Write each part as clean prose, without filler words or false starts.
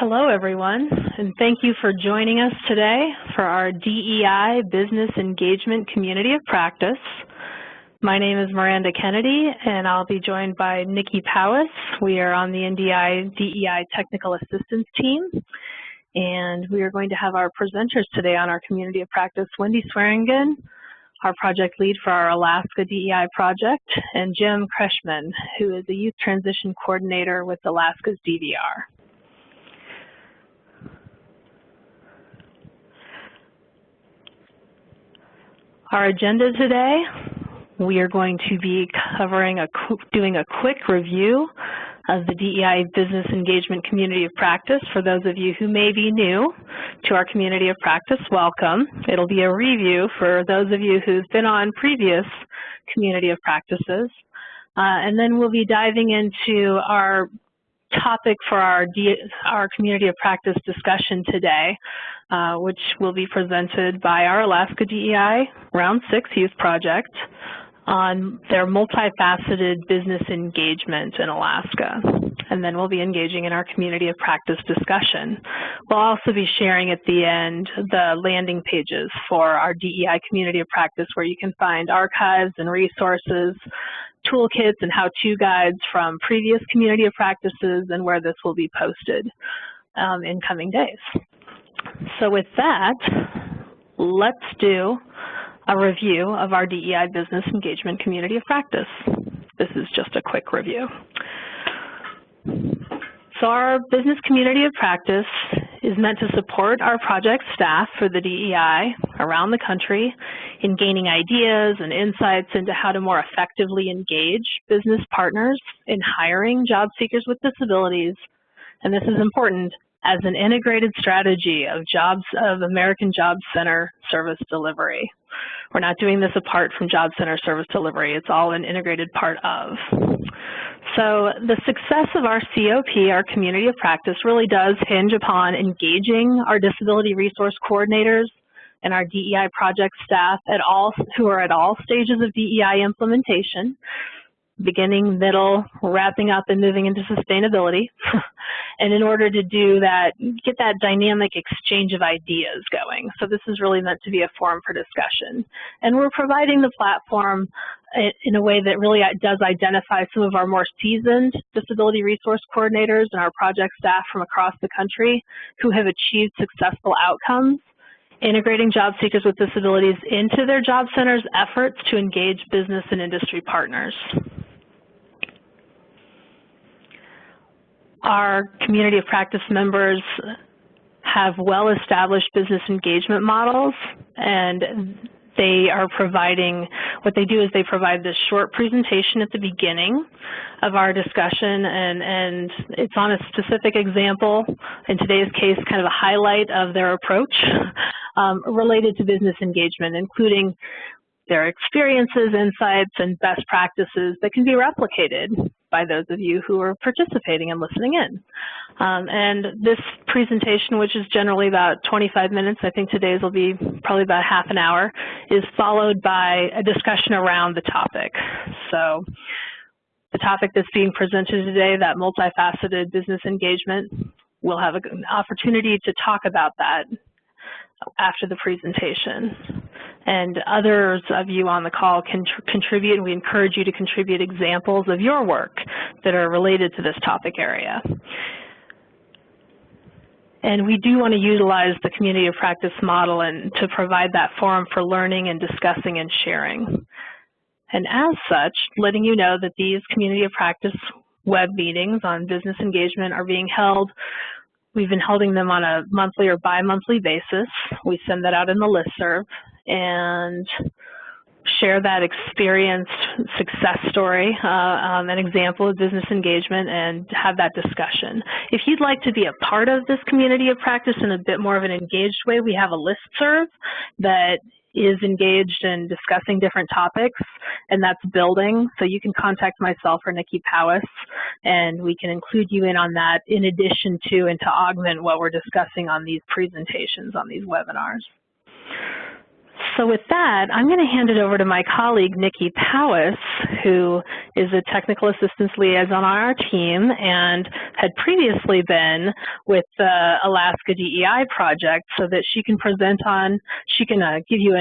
Hello, everyone, and thank you for joining us today for our DEI Business Engagement Community of Practice. My name is Miranda Kennedy, and I'll be joined by Nikki Powis. We are on the DEI Technical Assistance team, and we are going to have our presenters today on our Community of Practice, Wendy Swearingen, our project lead for our Alaska DEI project, and Jim Kreshman, who is a Youth Transition Coordinator with Alaska's DVR. Our agenda today, we are going to be doing a quick review of the DEI Business Engagement Community of Practice. For those of you who may be new to our Community of Practice, welcome. It'll be a review for those of you who've been on previous Community of Practices. And then we'll be diving into our topic for our Community of Practice discussion today, which will be presented by our Alaska DEI Round 6 Youth Project on their multifaceted business engagement in Alaska. And then we'll be engaging in our Community of Practice discussion. We'll also be sharing at the end the landing pages for our DEI Community of Practice, where you can find archives and resources, toolkits and how-to guides from previous Community of Practices, and where this will be posted in coming days. So with that, let's do a review of our DEI Business Engagement Community of Practice. This is just a quick review. So our Business Community of Practice is meant to support our project staff for the DEI around the country in gaining ideas and insights into how to more effectively engage business partners in hiring job seekers with disabilities. And this is important as an integrated strategy of American Job Center service delivery. We're not doing this apart from Job Center service delivery. It's all an integrated part of. So the success of our COP, our Community of Practice, really does hinge upon engaging our disability resource coordinators and our DEI project staff who are at all stages of DEI implementation, beginning, middle, wrapping up, and moving into sustainability. And in order to do that, get that dynamic exchange of ideas going. So this is really meant to be a forum for discussion. And we're providing the platform in a way that really does identify some of our more seasoned disability resource coordinators and our project staff from across the country who have achieved successful outcomes, integrating job seekers with disabilities into their job centers' efforts to engage business and industry partners. Our Community of Practice members have well-established business engagement models, and they are providing, what they do is they provide this short presentation at the beginning of our discussion, and it's on a specific example, in today's case, kind of a highlight of their approach related to business engagement, including their experiences, insights, and best practices that can be replicated by those of you who are participating and listening in. And this presentation, which is generally about 25 minutes, I think today's will be probably about half an hour, is followed by a discussion around the topic. So the topic that's being presented today, that multifaceted business engagement, we'll have an opportunity to talk about that after the presentation. And others of you on the call can contribute, and we encourage you to contribute examples of your work that are related to this topic area. And we do want to utilize the Community of Practice model and to provide that forum for learning and discussing and sharing. And as such, letting you know that these Community of Practice web meetings on business engagement are being held. We've been holding them on a monthly or bi-monthly basis. We send that out in the listserv and share that experienced success story, an example of business engagement, and have that discussion. If you'd like to be a part of this Community of Practice in a bit more of an engaged way, we have a listserv that is engaged in discussing different topics, and that's building. So you can contact myself or Nikki Powis, and we can include you in on that in addition to and to augment what we're discussing on these presentations, on these webinars. So with that, I'm going to hand it over to my colleague, Nikki Powis, who is a technical assistance liaison on our team and had previously been with the Alaska DEI project, so that she can give you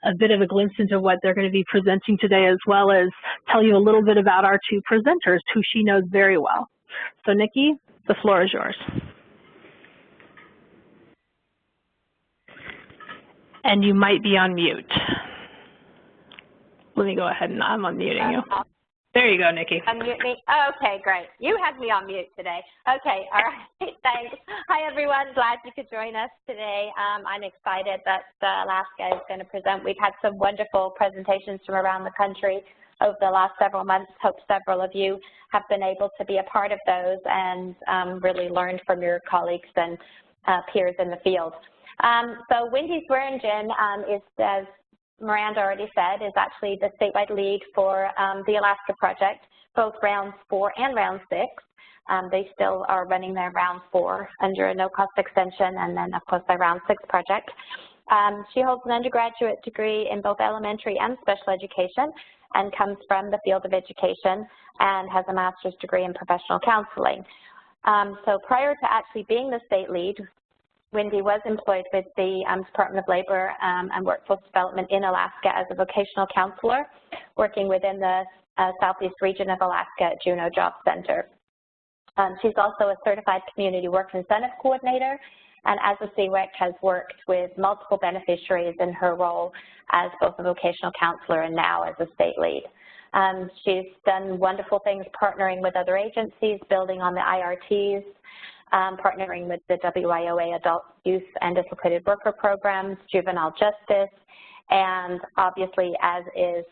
a bit of a glimpse into what they're going to be presenting today, as well as tell you a little bit about our two presenters, who she knows very well. So Nikki, the floor is yours. And you might be on mute. Let me go ahead and I'm unmuting you. There you go, Nikki. Unmute me? Okay, great. You had me on mute today. Okay, all right, thanks. Hi, everyone. Glad you could join us today. I'm excited that Alaska is going to present. We've had some wonderful presentations from around the country over the last several months. Hope several of you have been able to be a part of those and really learned from your colleagues and peers in the field. So Wendy Swearingen is, as Miranda already said, is actually the statewide lead for the Alaska project, both rounds 4 and round 6. They still are running their round 4 under a no-cost extension, and then, of course, their round 6 project. She holds an undergraduate degree in both elementary and special education and comes from the field of education and has a master's degree in professional counseling. So prior to actually being the state lead, Wendy was employed with the Department of Labor and Workforce Development in Alaska as a vocational counselor, working within the southeast region of Alaska at Juneau Job Center. She's also a certified community work incentive coordinator, and as a CWEC has worked with multiple beneficiaries in her role as both a vocational counselor and now as a state lead. She's done wonderful things partnering with other agencies, building on the IRTs, partnering with the WIOA Adult Youth and Dislocated Worker Programs, Juvenile Justice, and obviously, as is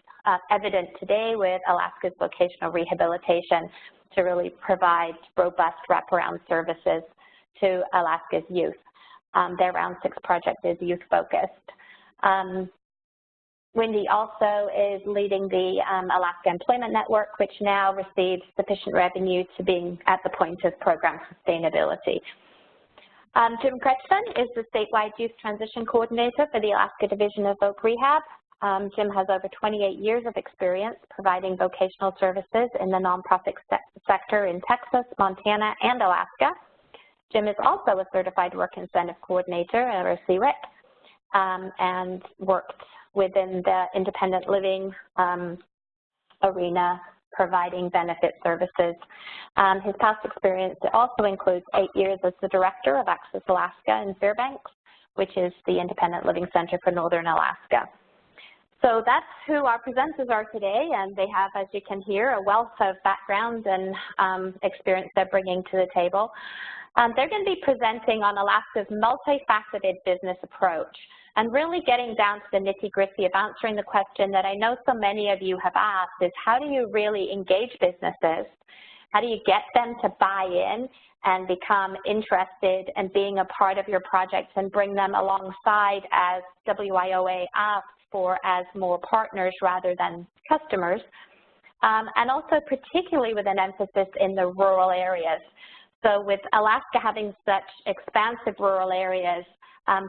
evident today with Alaska's vocational rehabilitation, to really provide robust wraparound services to Alaska's youth. Their Round 6 project is youth-focused. Wendy also is leading the Alaska Employment Network, which now receives sufficient revenue to being at the point of program sustainability. Jim Kretschmann is the statewide youth transition coordinator for the Alaska Division of Voc Rehab. Jim has over 28 years of experience providing vocational services in the nonprofit sector in Texas, Montana, and Alaska. Jim is also a certified work incentive coordinator, or a CWIC, and worked within the independent living arena, providing benefit services. His past experience also includes 8 years as the director of Access Alaska in Fairbanks, which is the independent living center for Northern Alaska. So that's who our presenters are today, and they have, as you can hear, a wealth of background and experience they're bringing to the table. They're going to be presenting on Alaska's multifaceted business approach and really getting down to the nitty-gritty of answering the question that I know so many of you have asked is, how do you really engage businesses? How do you get them to buy in and become interested in being a part of your project and bring them alongside, as WIOA asks for, as more partners rather than customers, and also particularly with an emphasis in the rural areas. So with Alaska having such expansive rural areas,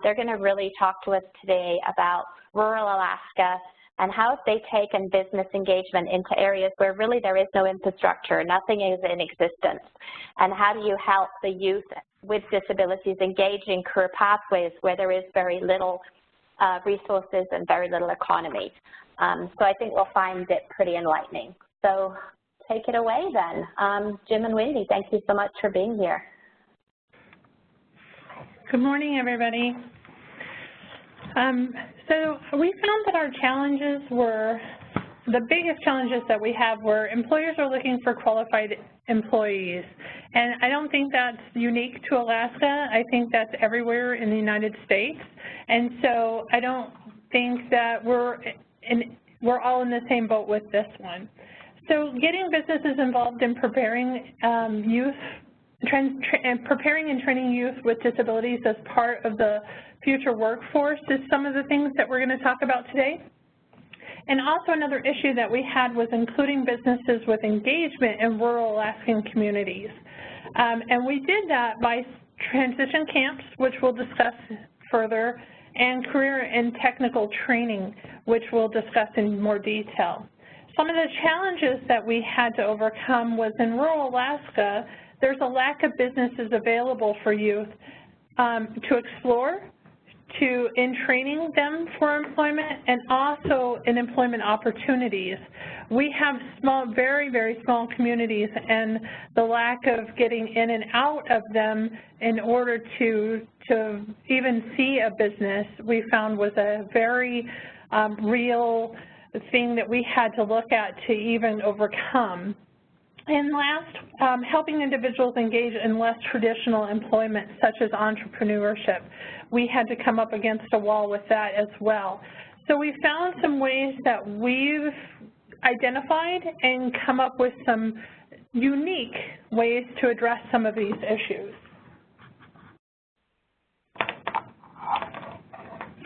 they're going to really talk to us today about rural Alaska and how have they taken business engagement into areas where really there is no infrastructure, nothing is in existence, and how do you help the youth with disabilities engage in career pathways where there is very little resources and very little economy. So I think we'll find it pretty enlightening. So take it away then. Jim and Wendy, thank you so much for being here. Good morning, everybody. So we found that our challenges were, the biggest challenges that we have were employers are looking for qualified employees. And I don't think that's unique to Alaska. I think that's everywhere in the United States. And so I don't think that we're all in the same boat with this one. So getting businesses involved in preparing preparing and training youth with disabilities as part of the future workforce is some of the things that we're going to talk about today. And also another issue that we had was including businesses with engagement in rural Alaskan communities. And we did that by transition camps, which we'll discuss further, and career and technical training, which we'll discuss in more detail. Some of the challenges that we had to overcome was in rural Alaska, there's a lack of businesses available for youth to explore, in training them for employment, and also in employment opportunities. We have small, very, very small communities, and the lack of getting in and out of them in order to even see a business, we found was a very real thing that we had to look at to even overcome. And last, helping individuals engage in less traditional employment, such as entrepreneurship. We had to come up against a wall with that as well. So we found some ways that we've identified and come up with some unique ways to address some of these issues.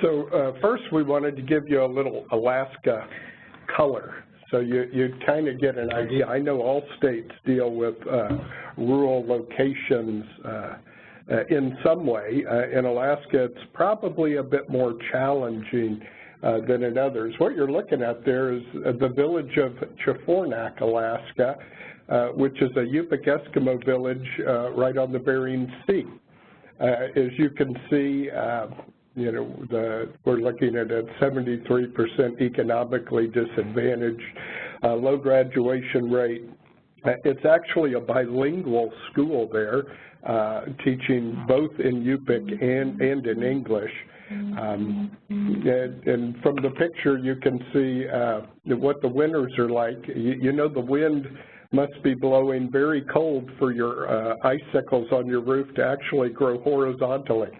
So first we wanted to give you a little Alaska color. So you kind of get an idea. I know all states deal with rural locations in some way. In Alaska, it's probably a bit more challenging than in others. What you're looking at there is the village of Chafornak, Alaska, which is a Yupik Eskimo village right on the Bering Sea. As you can see, you know, we're looking at a 73% economically disadvantaged, low graduation rate. It's actually a bilingual school there, teaching both in Yupik and in English. And from the picture, you can see what the winters are like. You know, the wind must be blowing very cold for your icicles on your roof to actually grow horizontally.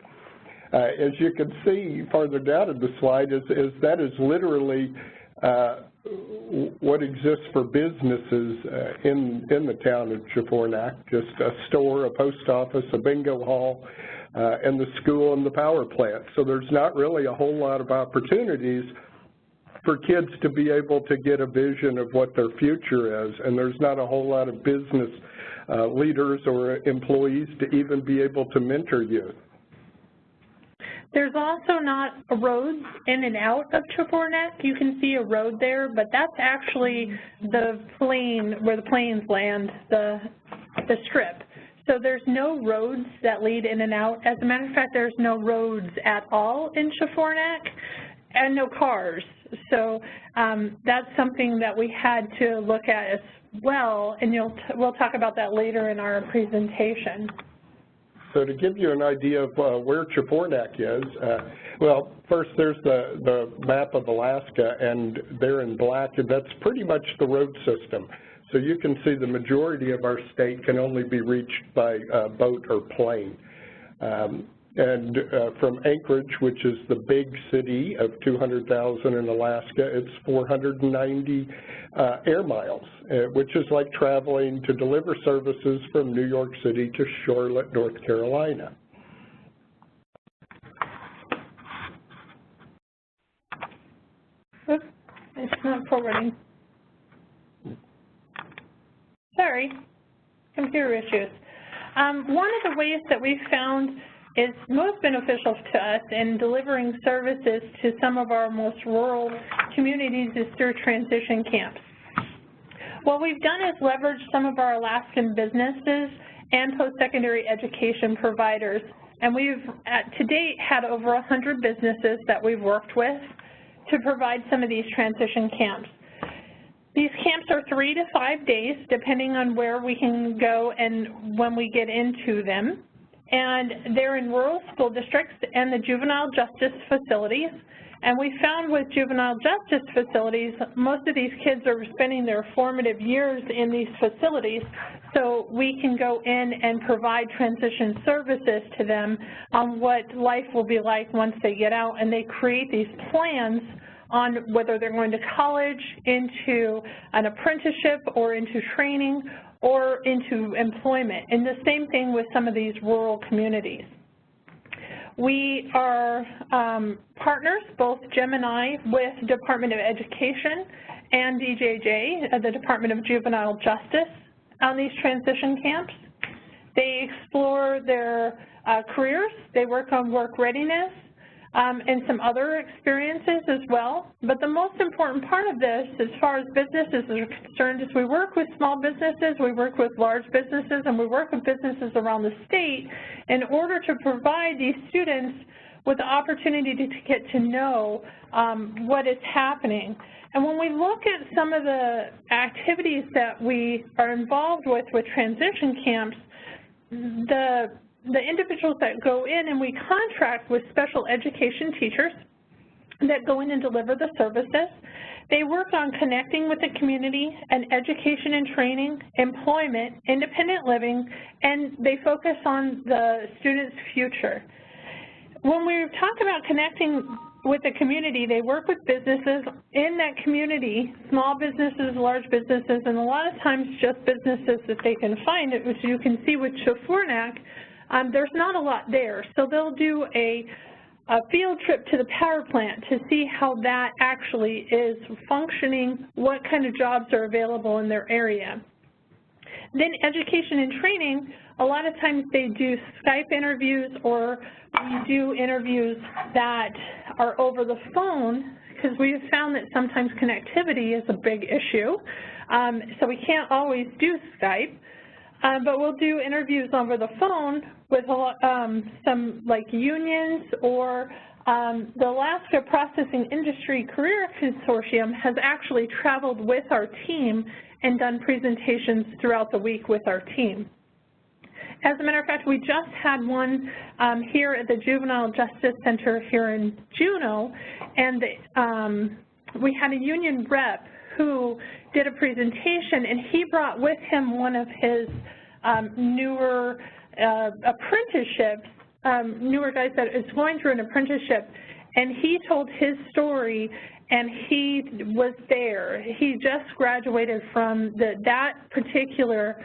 As you can see farther down in the slide, that is literally what exists for businesses in the town of Chafornak, just a store, a post office, a bingo hall, and the school and the power plant. So there's not really a whole lot of opportunities for kids to be able to get a vision of what their future is, and there's not a whole lot of business leaders or employees to even be able to mentor youth. There's also not roads in and out of Chafornak. You can see a road there, but that's actually the plain, where the planes land, the strip. So there's no roads that lead in and out. As a matter of fact, there's no roads at all in Chafornak and no cars. So that's something that we had to look at as well, and we'll talk about that later in our presentation. So to give you an idea of where Chafornak is, well, first there's the map of Alaska, and there in black, that's pretty much the road system. So you can see the majority of our state can only be reached by boat or plane. And from Anchorage, which is the big city of 200,000 in Alaska, it's 490 air miles, which is like traveling to deliver services from New York City to Charlotte, North Carolina. Oops, it's not forwarding. Sorry, computer issues. One of the ways that we found is most beneficial to us in delivering services to some of our most rural communities is through transition camps. What we've done is leverage some of our Alaskan businesses and post-secondary education providers, and we've to date had over 100 businesses that we've worked with to provide some of these transition camps. These camps are 3 to 5 days, depending on where we can go and when we get into them. And they're in rural school districts and the juvenile justice facilities. And we found with juvenile justice facilities, most of these kids are spending their formative years in these facilities, so we can go in and provide transition services to them on what life will be like once they get out, and they create these plans on whether they're going to college, into an apprenticeship, or into training, or into employment. And the same thing with some of these rural communities. We are partners, both Jim and I, with Department of Education and DJJ, the Department of Juvenile Justice, on these transition camps. They explore their careers, they work on work readiness, and some other experiences as well. But the most important part of this, as far as businesses are concerned, is we work with small businesses, we work with large businesses, and we work with businesses around the state in order to provide these students with the opportunity to get to know what is happening. And when we look at some of the activities that we are involved with transition camps, the individuals that go in, and we contract with special education teachers that go in and deliver the services. They work on connecting with the community and education and training, employment, independent living, and they focus on the student's future. When we talk about connecting with the community, they work with businesses in that community, small businesses, large businesses, and a lot of times just businesses that they can find, which you can see with Chafornak. There's not a lot there, so they'll do a field trip to the power plant to see how that actually is functioning, what kind of jobs are available in their area. Then education and training, a lot of times they do Skype interviews, or we do interviews that are over the phone, because we have found that sometimes connectivity is a big issue. So we can't always do Skype, but we'll do interviews over the phone with some like unions, or the Alaska Processing Industry Career Consortium has actually traveled with our team and done presentations throughout the week with our team. As a matter of fact, we just had one here at the Juvenile Justice Center here in Juneau, and we had a union rep who did a presentation, and he brought with him one of his newer apprenticeships, newer guys that is going through an apprenticeship, and he told his story, and he was there. He just graduated from that particular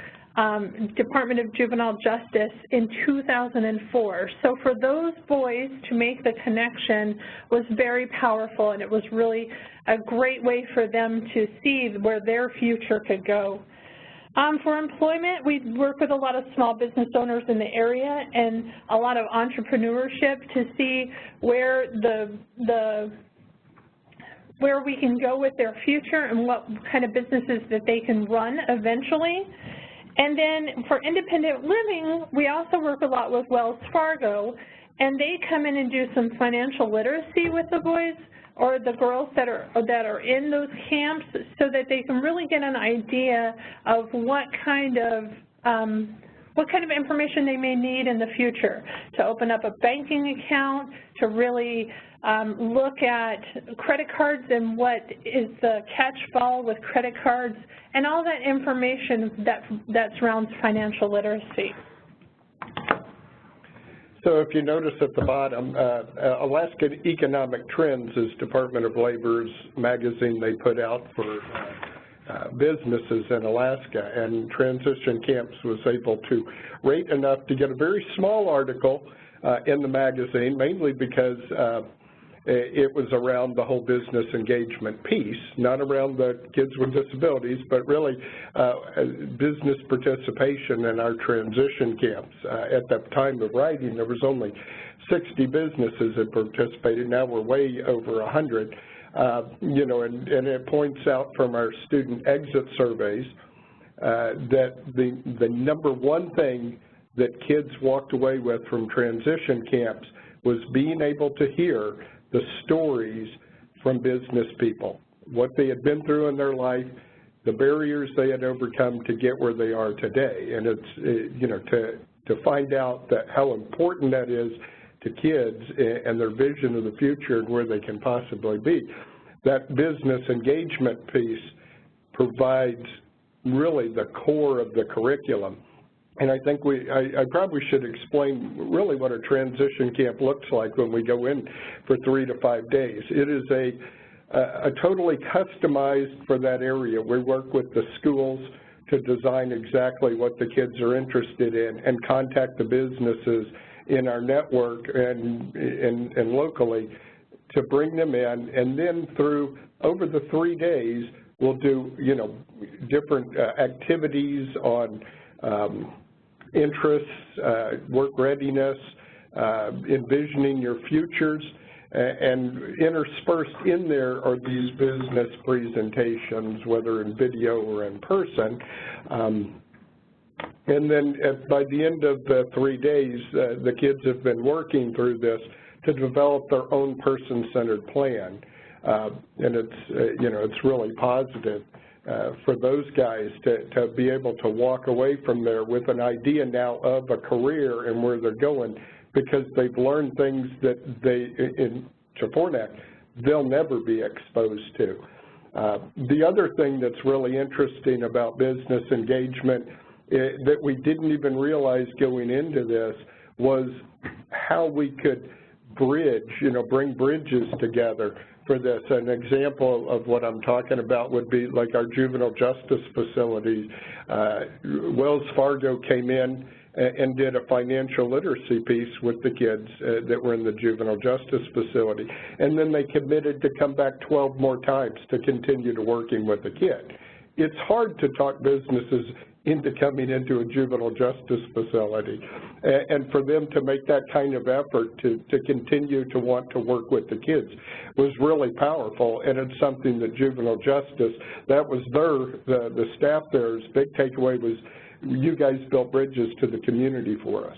Department of Juvenile Justice in 2004. So for those boys to make the connection was very powerful, and it was really a great way for them to see where their future could go. For employment, we work with a lot of small business owners in the area and a lot of entrepreneurship to see where where we can go with their future and what kind of businesses that they can run eventually. And then for independent living, we also work a lot with Wells Fargo, and they come in and do some financial literacy with the boys or the girls that are in those camps, so that they can really get an idea of what kind of information they may need in the future to open up a banking account, to really look at credit cards and what is the catch-fall with credit cards, and all that information that surrounds financial literacy. So if you notice at the bottom, Alaska Economic Trends is Department of Labor's magazine they put out for businesses in Alaska, and Transition Camps was able to rate enough to get a very small article in the magazine, mainly because it was around the whole business engagement piece, not around the kids with disabilities, but really business participation in our transition camps. At the time of writing, there was only 60 businesses that participated. Now we're way over 100. You know, and it points out from our student exit surveys that the number one thing that kids walked away with from transition camps was being able to hear the stories from business people, what they had been through in their life, the barriers they had overcome to get where they are today. And it's, you know, to find out that how important that is to kids and their vision of the future and where they can possibly be. That business engagement piece provides really the core of the curriculum. And I think I probably should explain really what a transition camp looks like when we go in for 3 to 5 days. It is a totally customized for that area. We work with the schools to design exactly what the kids are interested in and contact the businesses in our network and locally to bring them in. And then through over the 3 days, we'll do, you know, different activities on interests, work readiness, envisioning your futures, And interspersed in there are these business presentations, whether in video or in person. And then by the end of the 3 days, the kids have been working through this to develop their own person-centered plan. And it's really positive for those guys to be able to walk away from there with an idea now of a career and where they're going, because they've learned things that in Chafornak, they'll never be exposed to. The other thing that's really interesting about business engagement that we didn't even realize going into this was how we could bridge, bring bridges together for this. An example of what I'm talking about would be like our juvenile justice facilities. Wells Fargo came in and did a financial literacy piece with the kids that were in the juvenile justice facility. And then they committed to come back 12 more times to continue to working with the kid. It's hard to talk businesses into coming into a juvenile justice facility. And for them to make that kind of effort to continue to want to work with the kids was really powerful, and it's something that juvenile justice, that was the staff there's big takeaway was, you guys built bridges to the community for us.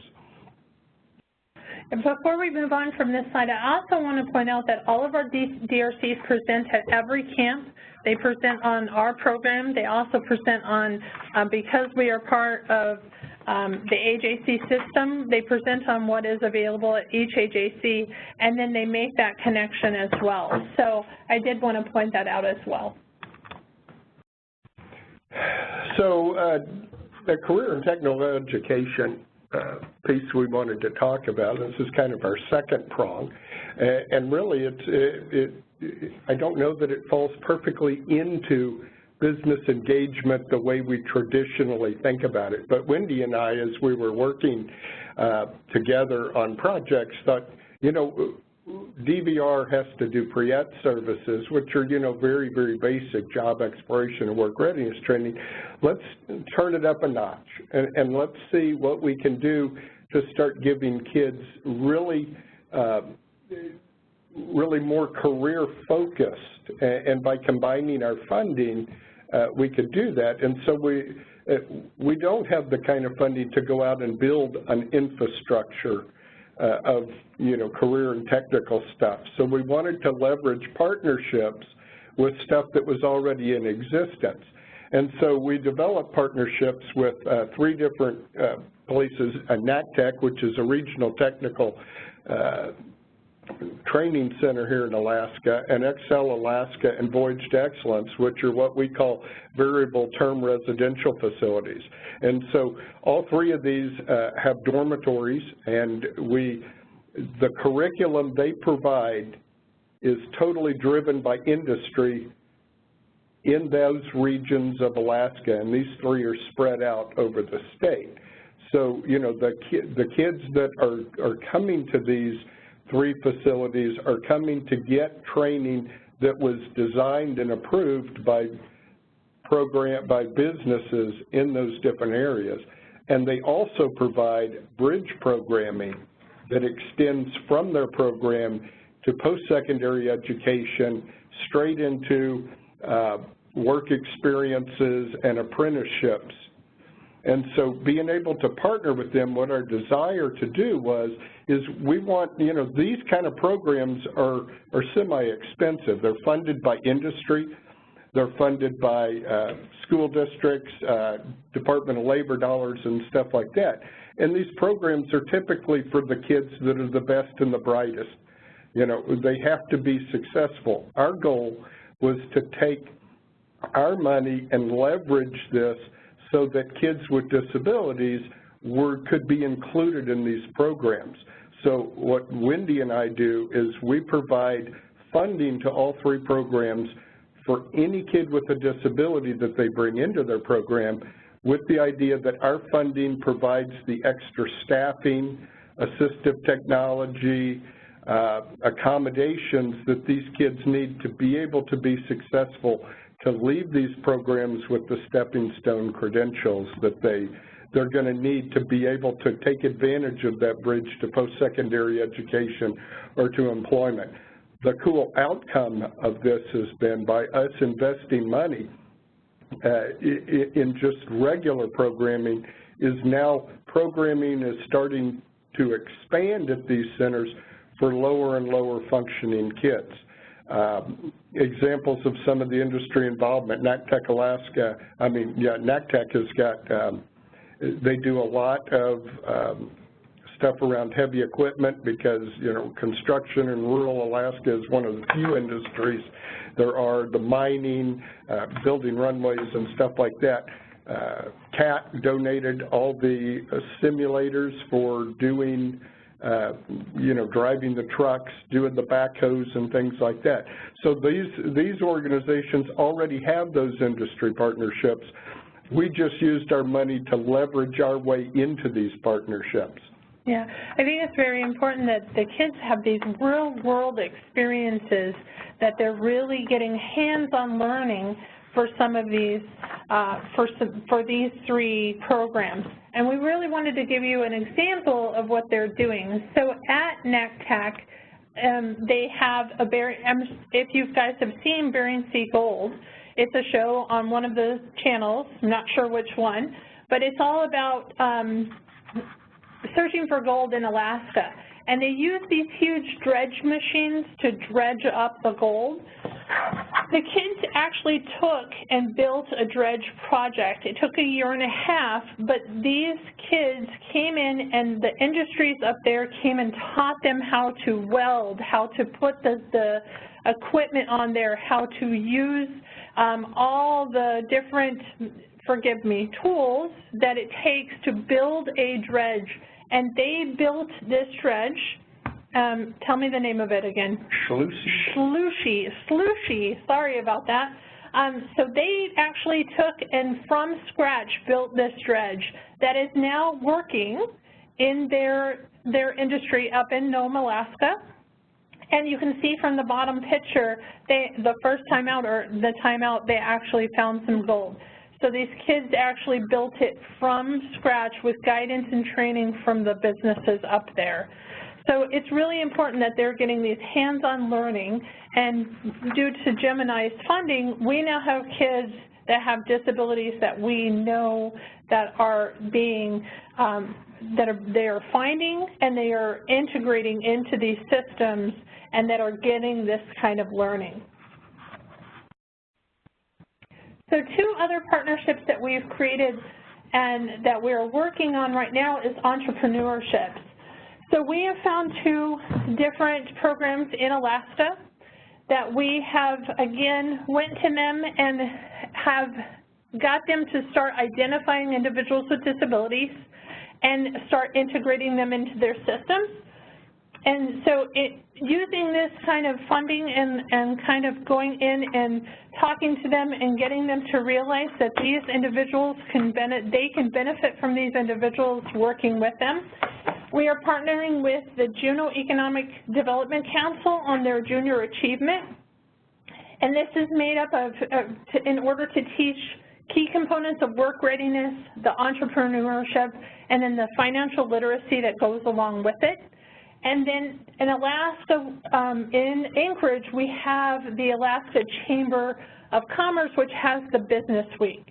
And before we move on from this slide, I also want to point out that all of our DRCs present at every camp. They present on our program. They also present on, because we are part of the AJC system, they present on what is available at each AJC, and then they make that connection as well. So I did want to point that out as well. So the career and technical education piece we wanted to talk about, this is kind of our second prong, and really I don't know that it falls perfectly into business engagement the way we traditionally think about it, but Wendy and I, as we were working together on projects, thought, DVR has to do pre-ed services, which are, very, very basic job exploration and work readiness training. Let's turn it up a notch, and let's see what we can do to start giving kids really, really more career-focused. And by combining our funding, we could do that. And so we don't have the kind of funding to go out and build an infrastructure of career and technical stuff. So we wanted to leverage partnerships with stuff that was already in existence. And so we developed partnerships with 3 different places, NACTech, which is a regional technical training center here in Alaska, and Excel Alaska and Voyage to Excellence, which are what we call variable term residential facilities. And so all 3 of these have dormitories, and the curriculum they provide is totally driven by industry in those regions of Alaska, and these 3 are spread out over the state. So, the kids that are coming to these 3 facilities are coming to get training that was designed and approved by businesses in those different areas. And they also provide bridge programming that extends from their program to post-secondary education straight into work experiences and apprenticeships. And so being able to partner with them, what our desire to do is we want, these kind of programs are semi-expensive. They're funded by industry. They're funded by school districts, Department of Labor dollars and stuff like that. And these programs are typically for the kids that are the best and the brightest. They have to be successful. Our goal was to take our money and leverage this so that kids with disabilities could be included in these programs. So what Wendy and I do is we provide funding to all 3 programs for any kid with a disability that they bring into their program, with the idea that our funding provides the extra staffing, assistive technology, accommodations that these kids need to be able to be successful, to leave these programs with the stepping stone credentials that they're going to need to be able to take advantage of that bridge to post-secondary education or to employment. the cool outcome of this has been, by us investing money in just regular programming, is now programming is starting to expand at these centers for lower and lower functioning kids. Examples of some of the industry involvement, NACTEC Alaska, NACTEC has got, they do a lot of stuff around heavy equipment because, construction in rural Alaska is one of the few industries. There are the mining, building runways and stuff like that. CAT donated all the simulators for doing, driving the trucks, doing the backhoes and things like that. So these organizations already have those industry partnerships. We just used our money to leverage our way into these partnerships. Yeah, I think it's very important that the kids have these real-world experiences, that they're really getting hands-on learning for some of these, for these 3 programs. And we really wanted to give you an example of what they're doing. So at NACTEC, they have if you guys have seen Bering Sea Gold, it's a show on one of the channels, I'm not sure which one, but it's all about searching for gold in Alaska. And they use these huge dredge machines to dredge up the gold. The kids actually took and built a dredge project. It took 1.5 years, but these kids came in and the industries up there came and taught them how to weld, how to put the equipment on there, how to use all the different, tools that it takes to build a dredge. And they built this dredge. Tell me the name of it again. Slooshy. Sorry about that. So they actually took and from scratch built this dredge that is now working in their industry up in Nome, Alaska. And you can see from the bottom picture, the first time out, or the time out, they actually found some gold. So these kids actually built it from scratch with guidance and training from the businesses up there. So it's really important that they're getting these hands-on learning, and due to Gemini's funding, we now have kids that have disabilities that we know that are being, they are finding and they are integrating into these systems and that are getting this kind of learning. So 2 other partnerships that we've created and that we're working on right now is entrepreneurships. So we have found 2 different programs in Alaska that we have, again, went to them and have got them to start identifying individuals with disabilities and start integrating them into their systems. And so using this kind of funding and kind of going in and talking to them and getting them to realize that these individuals can benefit from these individuals working with them. We are partnering with the Juneau Economic Development Council on their Junior Achievement. And this is made up of, in order to teach key components of work readiness, the entrepreneurship, and then the financial literacy that goes along with it. And then in Alaska, in Anchorage, we have the Alaska Chamber of Commerce, which has the Business Week.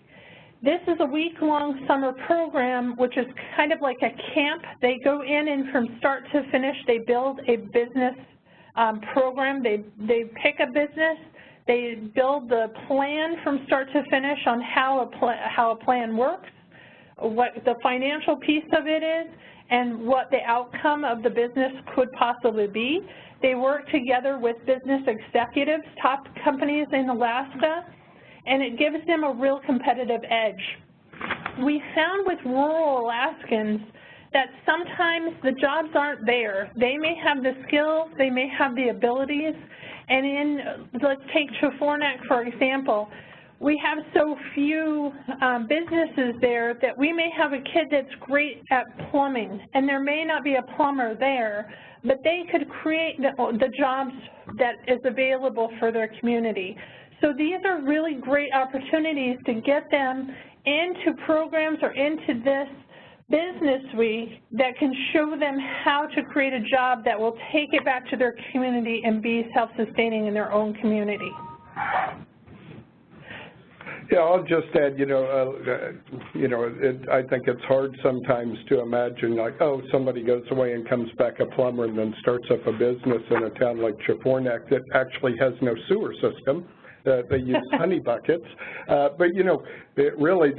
This is a week-long summer program, which is kind of like a camp. They go in and from start to finish, they build a business program. They pick a business. They build the plan from start to finish on how a plan works, what the financial piece of it is, and what the outcome of the business could possibly be. They work together with business executives, top companies in Alaska, and it gives them a real competitive edge. We found with rural Alaskans that sometimes the jobs aren't there. They may have the skills, they may have the abilities, and let's take Chafornac, for example. We have so few businesses there that we may have a kid that's great at plumbing, and there may not be a plumber there, but they could create the jobs that is available for their community. So these are really great opportunities to get them into programs or into this business week that can show them how to create a job that will take it back to their community and be self-sustaining in their own community. Yeah, I'll just add, I think it's hard sometimes to imagine like, oh, somebody goes away and comes back a plumber and then starts up a business in a town like Chafornac that actually has no sewer system. They use honey buckets. But, it really,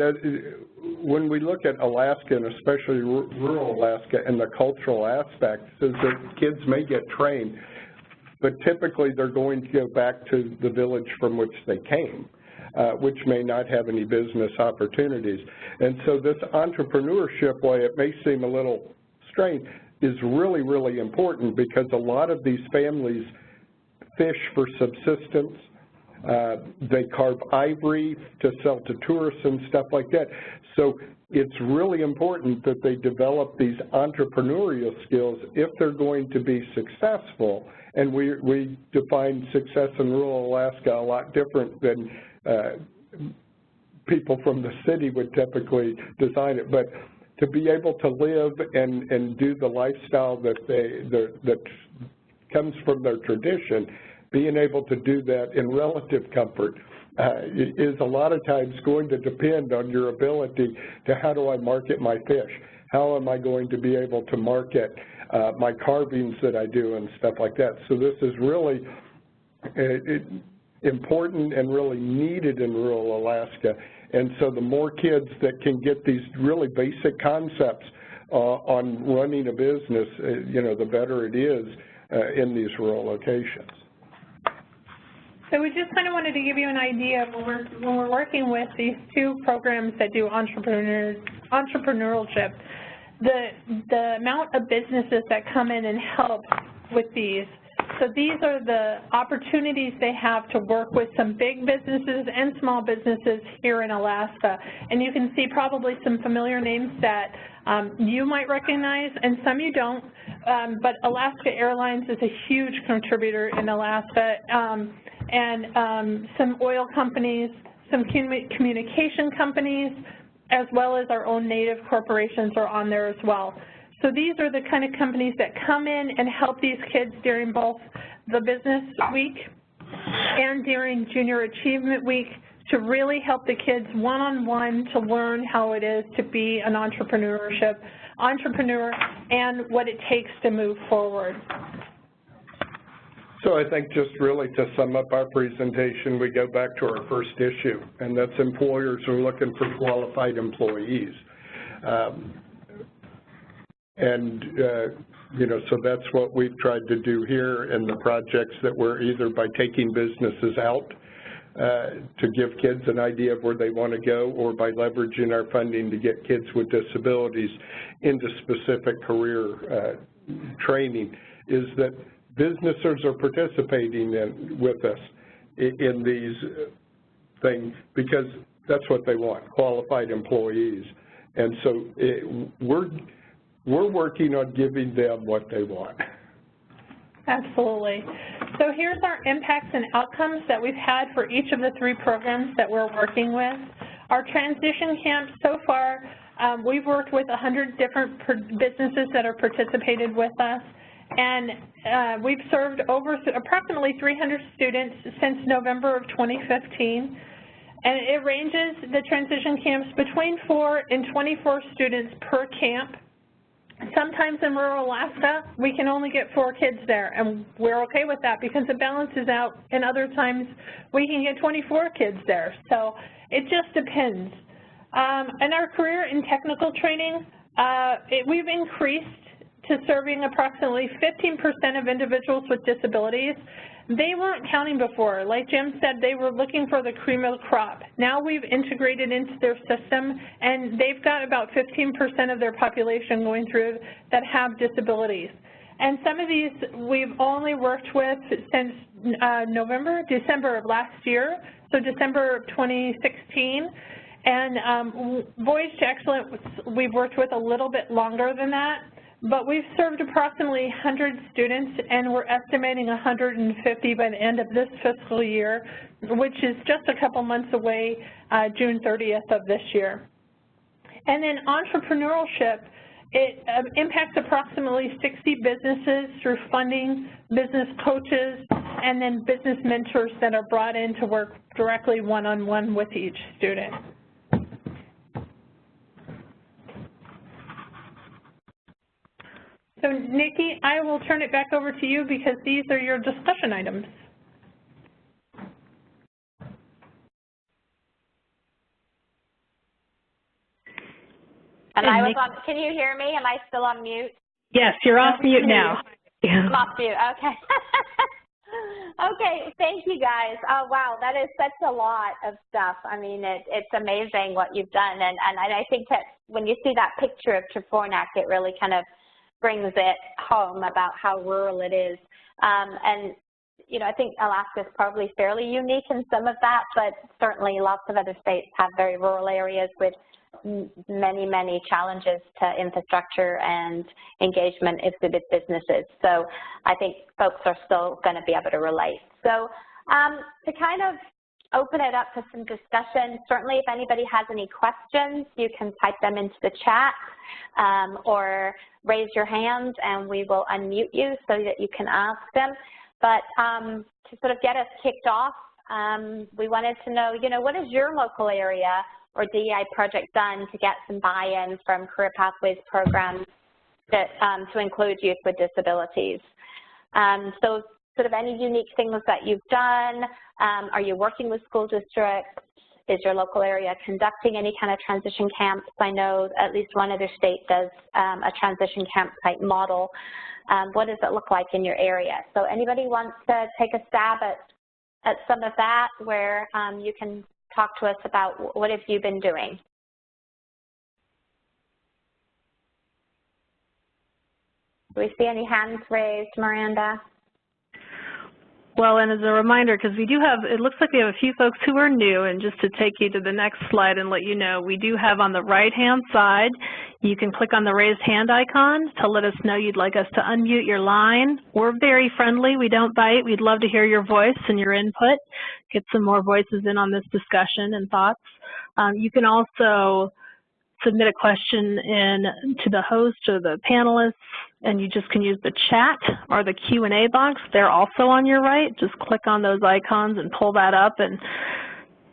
when we look at Alaska, and especially rural Alaska, and the cultural aspects, is that kids may get trained, but typically they're going to go back to the village from which they came. Which may not have any business opportunities. And so this entrepreneurship, while it may seem a little strange, is really, really important because a lot of these families fish for subsistence. They carve ivory to sell to tourists and stuff like that. So it's really important that they develop these entrepreneurial skills if they're going to be successful. And we define success in rural Alaska a lot different than people from the city would typically design it, but to be able to live and do the lifestyle that comes from their tradition, being able to do that in relative comfort is a lot of times going to depend on your ability to how do I market my fish? How am I going to be able to market my carvings that I do and stuff like that? So this is really important and really needed in rural Alaska. And so the more kids that can get these really basic concepts on running a business, the better it is in these rural locations. So we just kind of wanted to give you an idea of when we're working with these two programs that do entrepreneurship, the amount of businesses that come in and help with these. So these are the opportunities they have to work with some big businesses and small businesses here in Alaska. And you can see probably some familiar names that you might recognize and some you don't. But Alaska Airlines is a huge contributor in Alaska. And some oil companies, some communication companies, as well as our own native corporations are on there as well. So these are the kind of companies that come in and help these kids during both the business week and during junior achievement week to really help the kids one-on-one to learn how it is to be an entrepreneur and what it takes to move forward. So I think just really to sum up our presentation, we go back to our first issue, and that's employers who are looking for qualified employees. So that's what we've tried to do here in the projects that we're either by taking businesses out to give kids an idea of where they want to go, or by leveraging our funding to get kids with disabilities into specific career training, is that businesses are participating with us in these things because that's what they want, qualified employees. And so we're working on giving them what they want. Absolutely. So here's our impacts and outcomes that we've had for each of the three programs that we're working with. Our transition camp so far, we've worked with 100 different businesses that have participated with us, and we've served over approximately 300 students since November of 2015. And it ranges, the transition camps, between 4 and 24 students per camp. Sometimes in rural Alaska, we can only get 4 kids there, and we're okay with that because it balances out, and other times we can get 24 kids there. So it just depends. In our career and technical training, we've increased to serving approximately 15% of individuals with disabilities. They weren't counting before. Like Jim said, they were looking for the cream of the crop. Now we've integrated into their system, and they've got about 15% of their population going through that have disabilities. And some of these we've only worked with since December of last year, so December of 2016. And Voyage to Excellence we've worked with a little bit longer than that. But we've served approximately 100 students, and we're estimating 150 by the end of this fiscal year, which is just a couple months away, June 30th of this year. And then entrepreneurship, it impacts approximately 60 businesses through funding, business coaches, and then business mentors that are brought in to work directly one-on-one with each student. So Nikki, I will turn it back over to you because these are your discussion items. And I was on, can you hear me? Am I still on mute? Yes, you're off mute now. I'm off mute, okay. Okay, thank you guys. Oh, wow, that is such a lot of stuff. I mean, it's amazing what you've done. And I think that when you see that picture of Trefornac, it really kind of brings it home about how rural it is. And, you know, I think Alaska is probably fairly unique in some of that, but certainly lots of other states have very rural areas with many, many challenges to infrastructure and engagement exhibit businesses. So I think folks are still going to be able to relate. So to kind of open it up to some discussion, certainly if anybody has any questions, you can type them into the chat or raise your hand and we will unmute you so that you can ask them. But to sort of get us kicked off, we wanted to know, you know, what is your local area or DEI project done to get some buy-in from Career Pathways programs that, to include youth with disabilities? So sort of any unique things that you've done, are you working with school districts? Is your local area conducting any kind of transition camps? I know at least one other state does a transition camp type model. What does it look like in your area? So anybody wants to take a stab at some of that where you can talk to us about what have you been doing? Do we see any hands raised, Miranda? Well, and as a reminder, because we do have, it looks like we have a few folks who are new, and just to take you to the next slide and let you know, we do have on the right-hand side, you can click on the raised hand icon to let us know you'd like us to unmute your line. We're very friendly. We don't bite. We'd love to hear your voice and your input, get some more voices in on this discussion and thoughts. You can also submit a question in to the host or the panelists, and you just can use the chat or the Q&A box. They're also on your right. Just click on those icons and pull that up and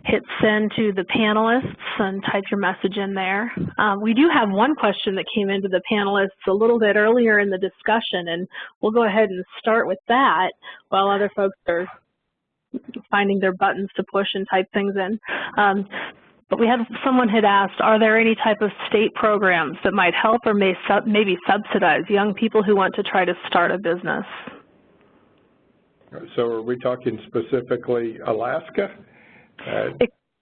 hit send to the panelists and type your message in there. We do have one question that came into the panelists a little bit earlier in the discussion, and we'll go ahead and start with that while other folks are finding their buttons to push and type things in. But we had someone had asked, are there any type of state programs that might help or maybe subsidize young people who want to try to start a business? So are we talking specifically Alaska?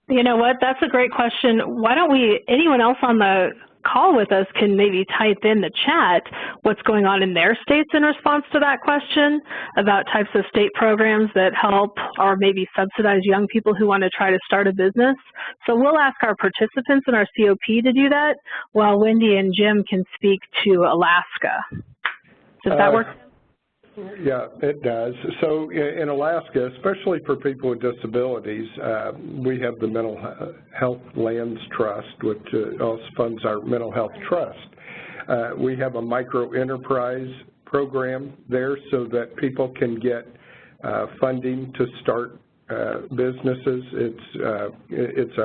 You know what, that's a great question. Why don't we, anyone else on the call with us can maybe type in the chat what's going on in their states in response to that question about types of state programs that help or maybe subsidize young people who want to try to start a business. So we'll ask our participants in our COP to do that while Wendy and Jim can speak to Alaska. Does that work? Yeah, it does. So in Alaska, especially for people with disabilities, we have the Mental Health Lands Trust, which also funds our mental health trust. We have a micro-enterprise program there so that people can get funding to start businesses. It's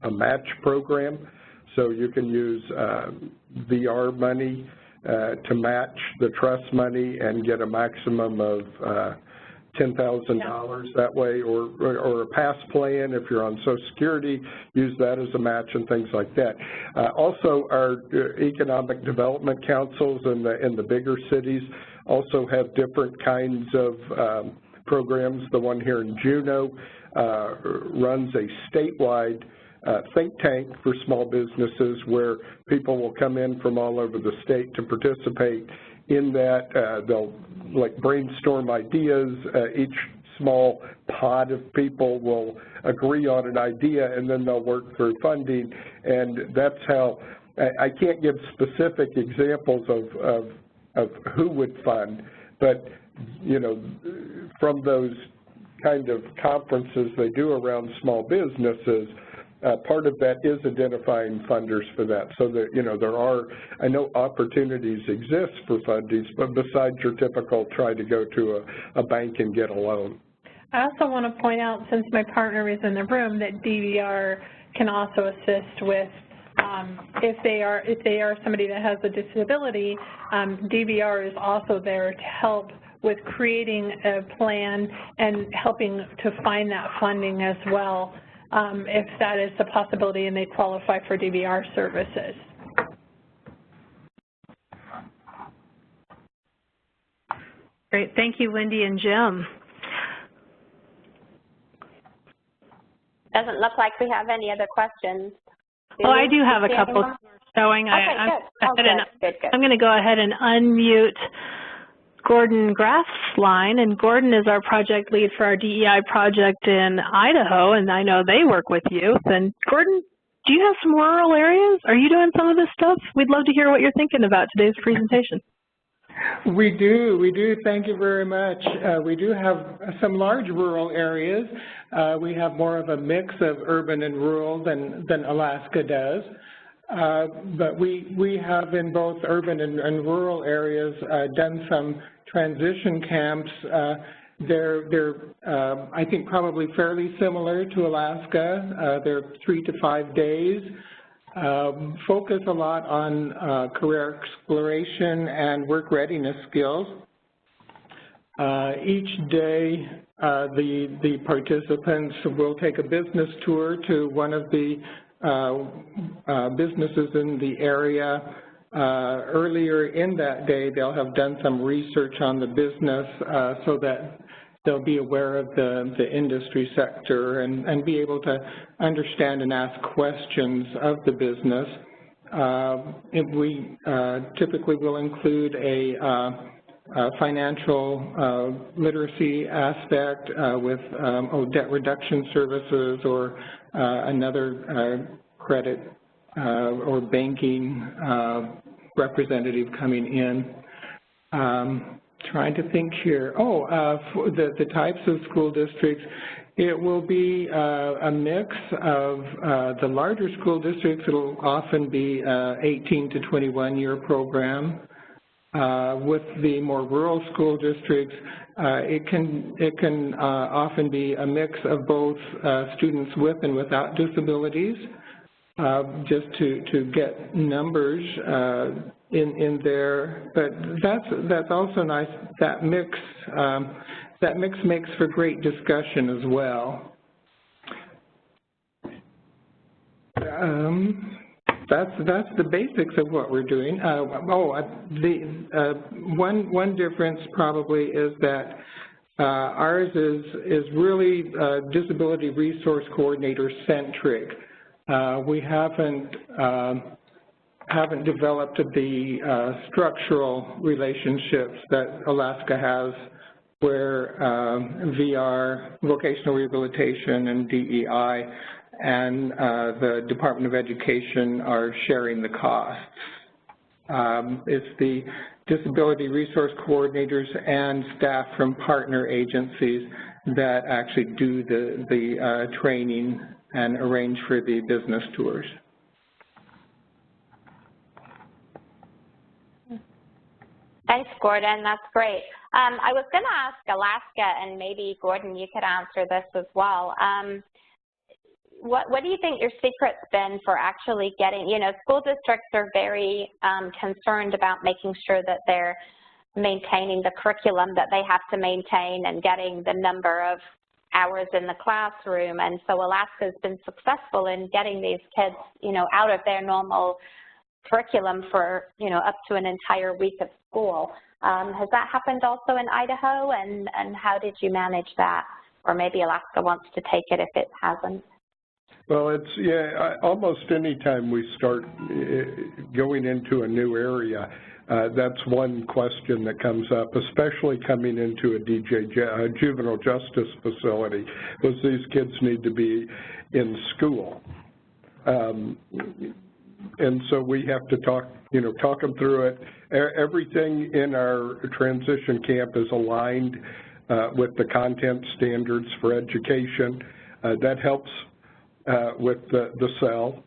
a match program, so you can use VR money to match the trust money and get a maximum of $10,000 that way, or a pass plan if you're on Social Security, use that as a match and things like that. Also, our economic development councils in the bigger cities also have different kinds of programs. The one here in Juneau runs a statewide think tank for small businesses where people will come in from all over the state to participate in that. They'll brainstorm ideas. Each small pod of people will agree on an idea, and then they'll work through funding. And that's how, I can't give specific examples of who would fund, but from those kind of conferences they do around small businesses, part of that is identifying funders for that, so that, you know, there are, I know opportunities exist for fundings, but besides your typical try to go to a bank and get a loan. I also want to point out, since my partner is in the room, that DVR can also assist with if they are somebody that has a disability. DVR is also there to help with creating a plan and helping to find that funding as well, if that is a possibility and they qualify for DVR services. Great, thank you, Wendy and Jim. Doesn't look like we have any other questions. Well, I do have a couple showing. Okay, good. I'm going to go ahead and unmute Gordon Graff's line, and Gordon is our project lead for our DEI project in Idaho, and I know they work with youth. And Gordon, do you have some rural areas? Are you doing some of this stuff? We'd love to hear what you're thinking about today's presentation. We do. Thank you very much. We do have some large rural areas. We have more of a mix of urban and rural than Alaska does. But we have in both urban and rural areas done some transition camps. They're I think probably fairly similar to Alaska. They're 3 to 5 days. Focus a lot on career exploration and work readiness skills. Each day, the participants will take a business tour to one of the businesses in the area. Earlier in that day, they'll have done some research on the business so that they'll be aware of the industry sector and be able to understand and ask questions of the business. We typically will include a financial literacy aspect with debt reduction services or another credit or banking representative coming in. Trying to think here. For the types of school districts, it will be a mix of the larger school districts. It'll often be 18 to 21-year program. With the more rural school districts, it can often be a mix of both students with and without disabilities. Just to get numbers in there, but that's also nice. That mix makes for great discussion as well. That's the basics of what we're doing. One difference probably is that ours is really disability resource coordinator centric. We haven't developed the structural relationships that Alaska has, where VR, vocational rehabilitation, and DEI, and the Department of Education are sharing the costs. It's the disability resource coordinators and staff from partner agencies that actually do the training and arrange for the business tours. Thanks, Gordon. That's great. I was going to ask Alaska, and maybe, Gordon, you could answer this as well. What do you think your secret's been for actually getting, school districts are very concerned about making sure that they're maintaining the curriculum that they have to maintain and getting the number of hours in the classroom. And so Alaska's been successful in getting these kids, out of their normal curriculum for, up to an entire week of school. Has that happened also in Idaho, and how did you manage that? Or maybe Alaska wants to take it if it hasn't. Well, almost any time we start going into a new area, that's one question that comes up, especially coming into a juvenile justice facility, because these kids need to be in school. And so we have to talk them through it. Everything in our transition camp is aligned with the content standards for education. That helps with the cell.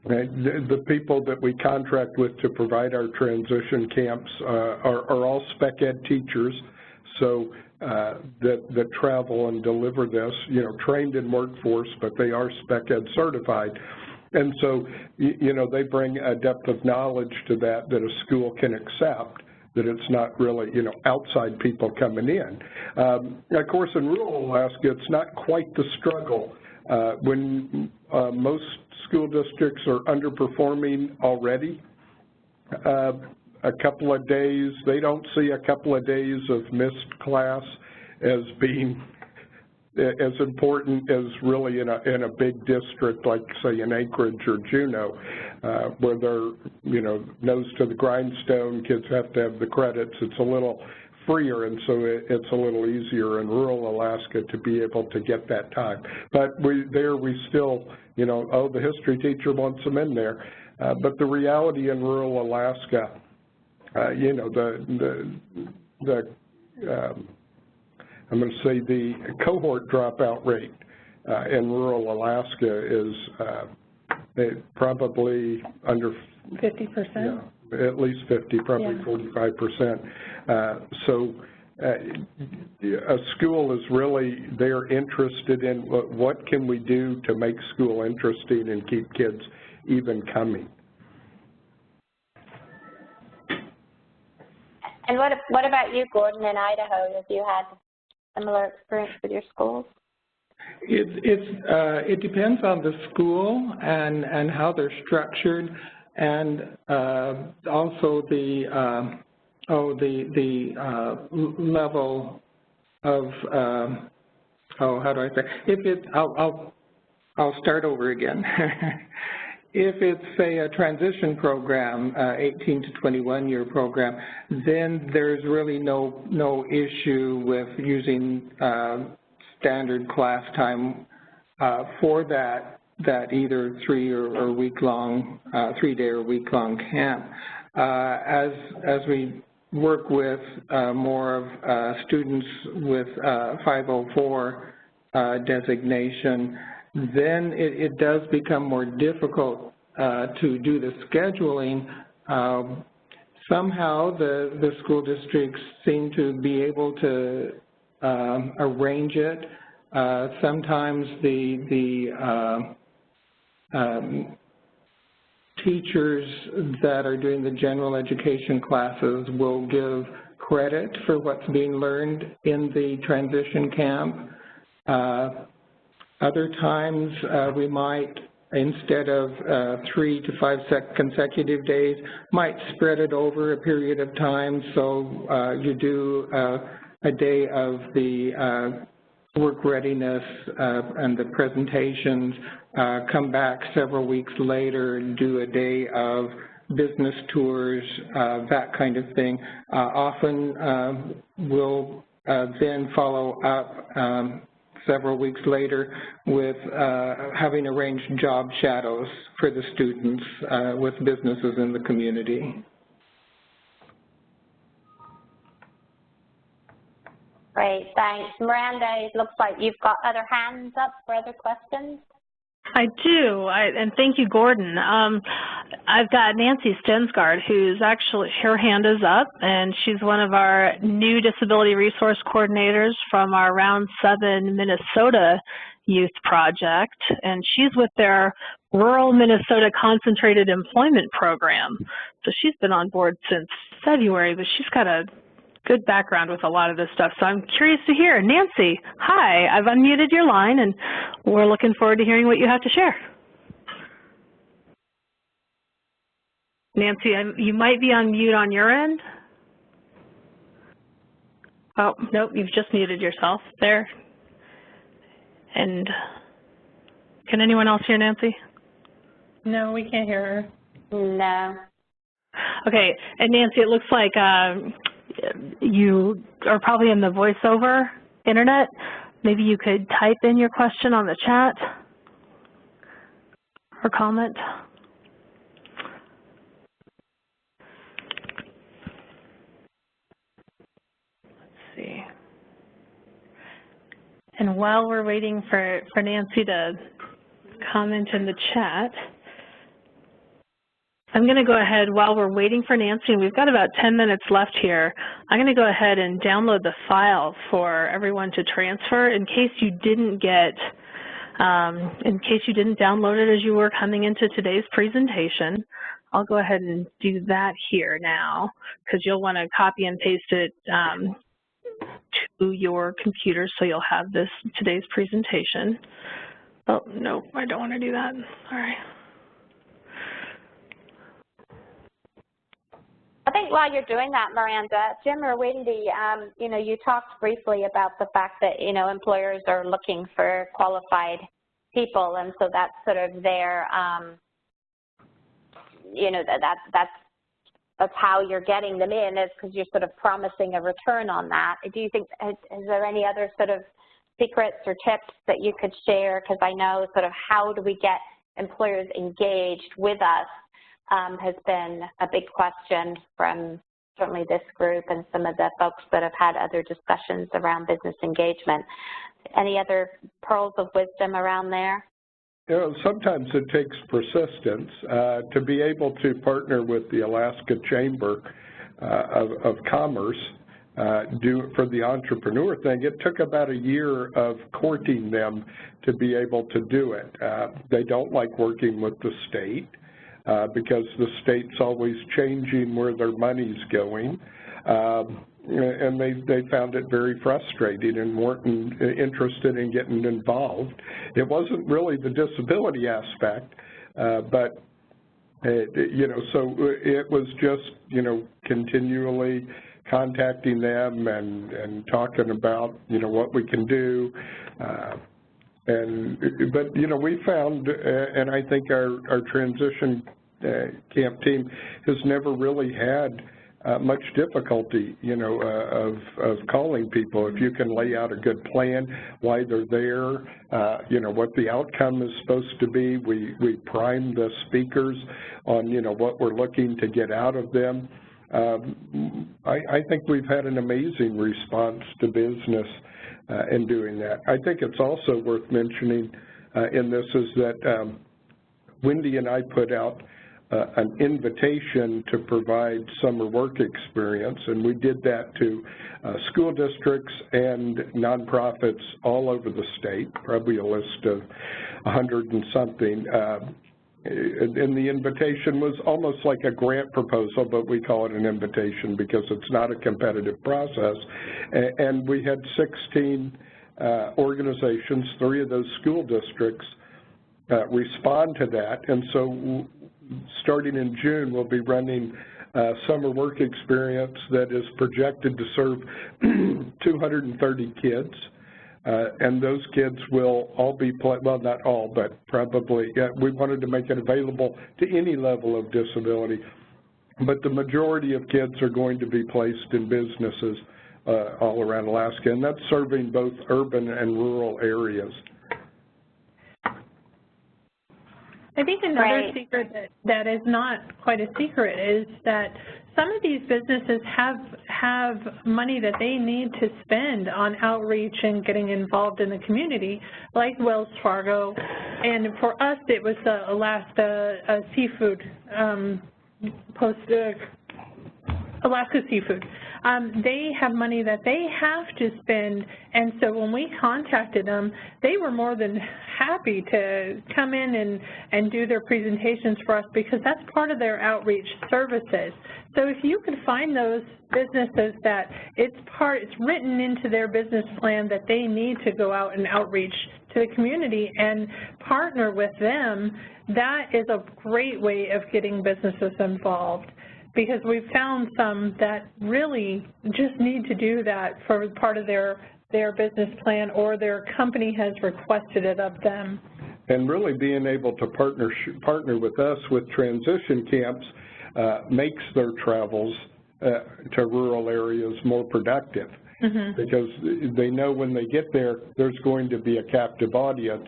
The people that we contract with to provide our transition camps are all spec ed teachers, so that travel and deliver this, trained in workforce, but they are spec ed certified. And so, they bring a depth of knowledge to that a school can accept, that it's not really, outside people coming in. Of course, in rural Alaska, it's not quite the struggle. When most school districts are underperforming already, a couple of days, they don't see a couple of days of missed class as being as important as really in a big district like, say, in Anchorage or Juneau, where they're, nose to the grindstone, kids have to have the credits. It's a little freer, and so it's a little easier in rural Alaska to be able to get that time. But we still, the history teacher wants them in there. But the reality in rural Alaska, I'm going to say the cohort dropout rate in rural Alaska is probably under 50%. Yeah, at least 50, probably 45%. So a school is really, they're interested in what can we do to make school interesting and keep kids even coming. And what about you, Gordon, in Idaho? Have you had similar experience with your schools? It depends on the school and how they're structured, and also the level of how do I say? I'll start over again. If it's, say, a transition program, 18 to 21-year program, then there's really no issue with using standard class time for that either 3 or week-long, 3-day or week-long camp. As we work with more of students with 504 designation, then it does become more difficult to do the scheduling. Somehow the school districts seem to be able to arrange it. Sometimes the teachers that are doing the general education classes will give credit for what's being learned in the transition camp. Other times we might, instead of 3 to 5 consecutive days, might spread it over a period of time. So you do a day of the work readiness and the presentations, come back several weeks later and do a day of business tours, that kind of thing. Often we'll then follow up several weeks later with having arranged job shadows for the students with businesses in the community. Great, thanks. Miranda, it looks like you've got other hands up for other questions. I do, and thank you, Gordon. I've got Nancy Stensgaard, who's actually, her hand is up, and she's one of our new disability resource coordinators from our Round 7 Minnesota Youth Project, and she's with their Rural Minnesota Concentrated Employment Program. So she's been on board since February, but she's got a good background with a lot of this stuff. So I'm curious to hear. Nancy, hi, I've unmuted your line, and we're looking forward to hearing what you have to share. Nancy, you might be on mute on your end. Oh, nope, you've just muted yourself there. And can anyone else hear Nancy? No, we can't hear her. No. Okay, and Nancy, it looks like you are probably in the voiceover internet. Maybe you could type in your question on the chat or comment. Let's see. And while we're waiting for Nancy to comment in the chat, I'm going to go ahead while we're waiting for Nancy, and we've got about 10 minutes left here. I'm going to go ahead and download the file for everyone to transfer in case you didn't get, download it as you were coming into today's presentation. I'll go ahead and do that here now because you'll want to copy and paste it to your computer so you'll have today's presentation. Oh, no, I don't want to do that. All right. I think while you're doing that, Miranda, Jim or Wendy, you talked briefly about the fact that, employers are looking for qualified people, and so that's sort of their, that's how you're getting them in, is because you're sort of promising a return on that. Do you think, is there any other sort of secrets or tips that you could share? Because I know sort of how do we get employers engaged with us has been a big question from certainly this group and some of the folks that have had other discussions around business engagement. Any other pearls of wisdom around there? Sometimes it takes persistence to be able to partner with the Alaska Chamber of Commerce for the entrepreneur thing. It took about a year of courting them to be able to do it. They don't like working with the state because the state's always changing where their money's going. And they found it very frustrating and weren't interested in getting involved. It wasn't really the disability aspect, but so it was just continually contacting them and talking about what we can do. But we found, and I think our transition camp team has never really had much difficulty, of calling people. If you can lay out a good plan, why they're there, what the outcome is supposed to be. We prime the speakers on, what we're looking to get out of them. I think we've had an amazing response to business in doing that. I think it's also worth mentioning in this is that Wendy and I put out an invitation to provide summer work experience, and we did that to school districts and nonprofits all over the state, probably a list of 100 and something. And the invitation was almost like a grant proposal, but we call it an invitation because it's not a competitive process. And we had 16 organizations, 3 of those school districts, respond to that. And so starting in June, we'll be running a summer work experience that is projected to serve 230 kids. And those kids will all be, well, not all, but probably, we wanted to make it available to any level of disability. But the majority of kids are going to be placed in businesses all around Alaska, and that's serving both urban and rural areas. I think another secret that is not quite a secret is that some of these businesses have money that they need to spend on outreach and getting involved in the community, like Wells Fargo. And for us, it was the Alaska Seafood Alaska Seafood. They have money that they have to spend, and so when we contacted them, they were more than happy to come in and do their presentations for us because that's part of their outreach services. So if you can find those businesses that it's written into their business plan that they need to go out and outreach to the community and partner with them, that is a great way of getting businesses involved. Because we've found some that really just need to do that for part of their business plan, or their company has requested it of them. And really being able to partner with us with transition camps makes their travels to rural areas more productive. Mm-hmm. Because they know when they get there, there's going to be a captive audience.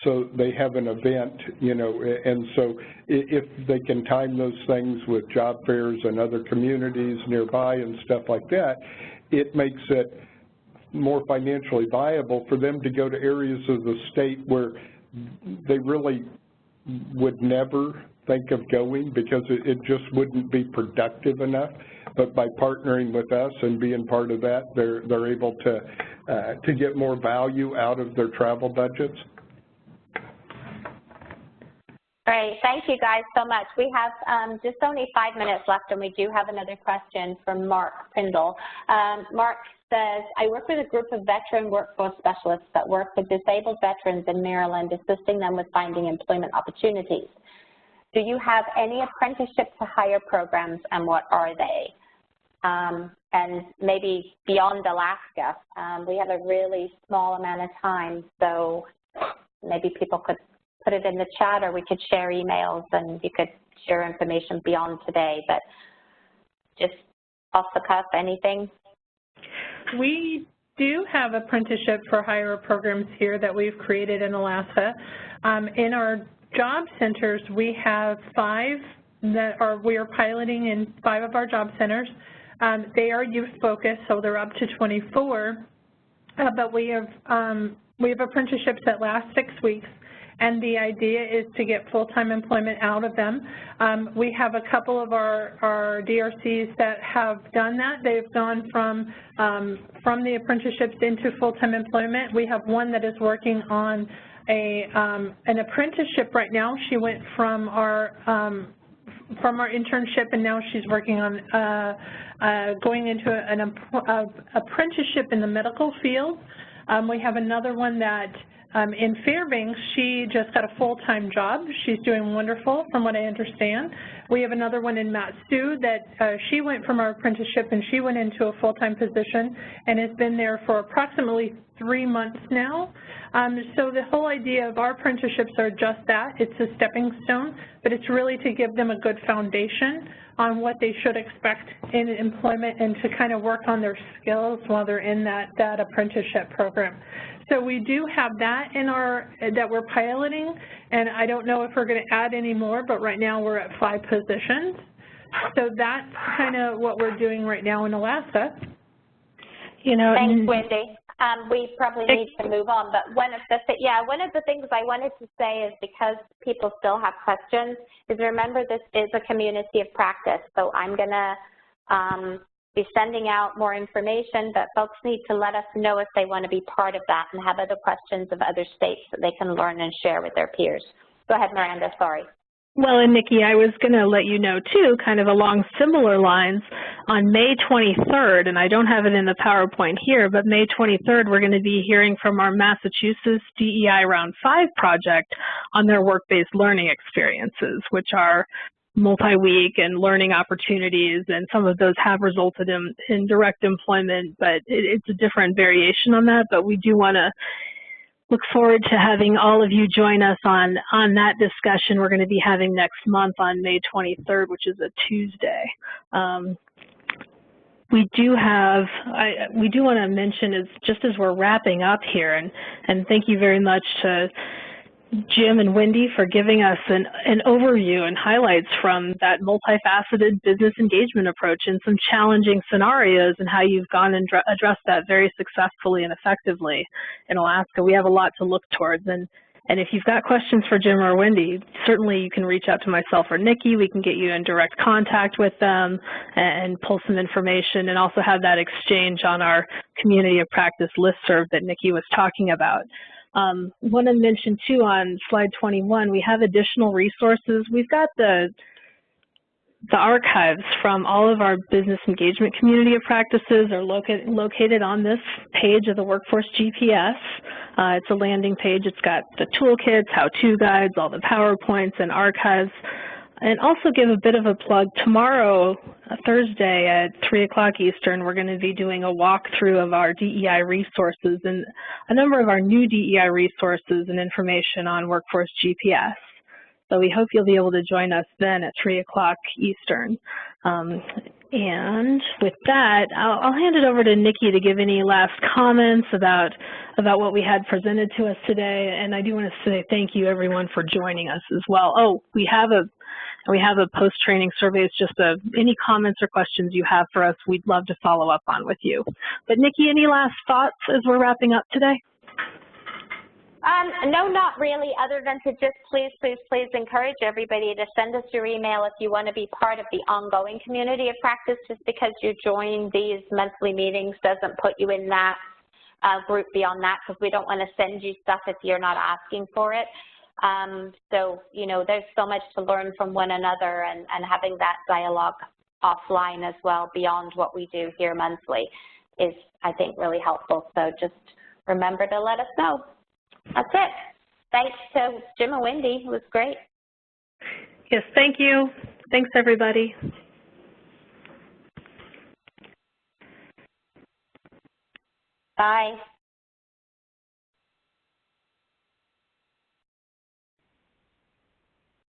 So they have an event, and so if they can time those things with job fairs and other communities nearby and stuff like that, it makes it more financially viable for them to go to areas of the state where they really would never think of going because it just wouldn't be productive enough. But by partnering with us and being part of that, they're able to get more value out of their travel budgets. Great, thank you guys so much. We have just only 5 minutes left, and we do have another question from Mark Prindle. Mark says, I work with a group of veteran workforce specialists that work with disabled veterans in Maryland, assisting them with finding employment opportunities. Do you have any apprenticeship to hire programs, and what are they? And maybe beyond Alaska, we have a really small amount of time, so maybe people could put it in the chat, or we could share emails and you could share information beyond today, but just off the cuff, anything? We do have apprenticeship for hire programs here that we've created in Alaska. In our job centers, we have 5 that we are piloting in 5 of our job centers. They are youth focused, so they're up to 24, but we have apprenticeships that last 6 weeks. And the idea is to get full-time employment out of them. We have a couple of our DRCs that have done that. They've gone from the apprenticeships into full-time employment. We have one that is working on an apprenticeship right now. She went from our internship, and now she's working on going into an apprenticeship in the medical field. We have another one that in Fairbanks, she just got a full-time job. She's doing wonderful from what I understand. We have another one in Matsu that she went from our apprenticeship and she went into a full-time position and has been there for approximately 3 months now. So the whole idea of our apprenticeships are just that. It's a stepping stone, but it's really to give them a good foundation on what they should expect in employment and to kind of work on their skills while they're in that apprenticeship program. So we do have that that we're piloting, and I don't know if we're going to add any more, but right now we're at 5 positions. So that's kind of what we're doing right now in Alaska. You know, thanks, Wendy. We probably need to move on, but one of the things I wanted to say is, because people still have questions, is remember this is a community of practice. So I'm going to be sending out more information, but folks need to let us know if they want to be part of that and have other questions of other states that they can learn and share with their peers. Go ahead, Miranda, sorry. Well, and Nikki, I was going to let you know, too, kind of along similar lines, on May 23rd, and I don't have it in the PowerPoint here, but May 23rd, we're going to be hearing from our Massachusetts DEI Round 5 project on their work-based learning experiences, which are multi-week and learning opportunities, and some of those have resulted in direct employment, but it's a different variation on that. But we do want to look forward to having all of you join us on that discussion we're going to be having next month on May 23rd, which is a Tuesday. We do want to mention, is just as we're wrapping up here, and thank you very much to Jim and Wendy for giving us an overview and highlights from that multifaceted business engagement approach in some challenging scenarios and how you've gone and addressed that very successfully and effectively in Alaska. We have a lot to look towards, and if you've got questions for Jim or Wendy, certainly you can reach out to myself or Nikki. We can get you in direct contact with them and pull some information, and also have that exchange on our community of practice listserv that Nikki was talking about. Want to mention too, on slide 21, we have additional resources. We've got the archives from all of our business engagement community of practices are located on this page of the Workforce GPS. It's a landing page. It's got the toolkits, how-to guides, all the PowerPoints and archives. And also give a bit of a plug. Tomorrow, Thursday at 3 o'clock Eastern, we're going to be doing a walkthrough of our DEI resources and a number of our new DEI resources and information on Workforce GPS. So we hope you'll be able to join us then at 3 o'clock Eastern. And with that, I'll hand it over to Nikki to give any last comments about what we had presented to us today. And I do want to say thank you, everyone, for joining us as well. Oh, we have We have a post-training survey. It's just any comments or questions you have for us, we'd love to follow up on with you. But Nikki, any last thoughts as we're wrapping up today? No, not really, other than to just please encourage everybody to send us your email if you want to be part of the ongoing community of practice. Just because you join these monthly meetings doesn't put you in that group beyond that, because we don't want to send you stuff if you're not asking for it. So, you know, there's so much to learn from one another, and having that dialogue offline as well beyond what we do here monthly is, I think, really helpful. So just remember to let us know. That's it. Thanks to Jim and Wendy. It was great. Yes, thank you. Thanks, everybody. Bye.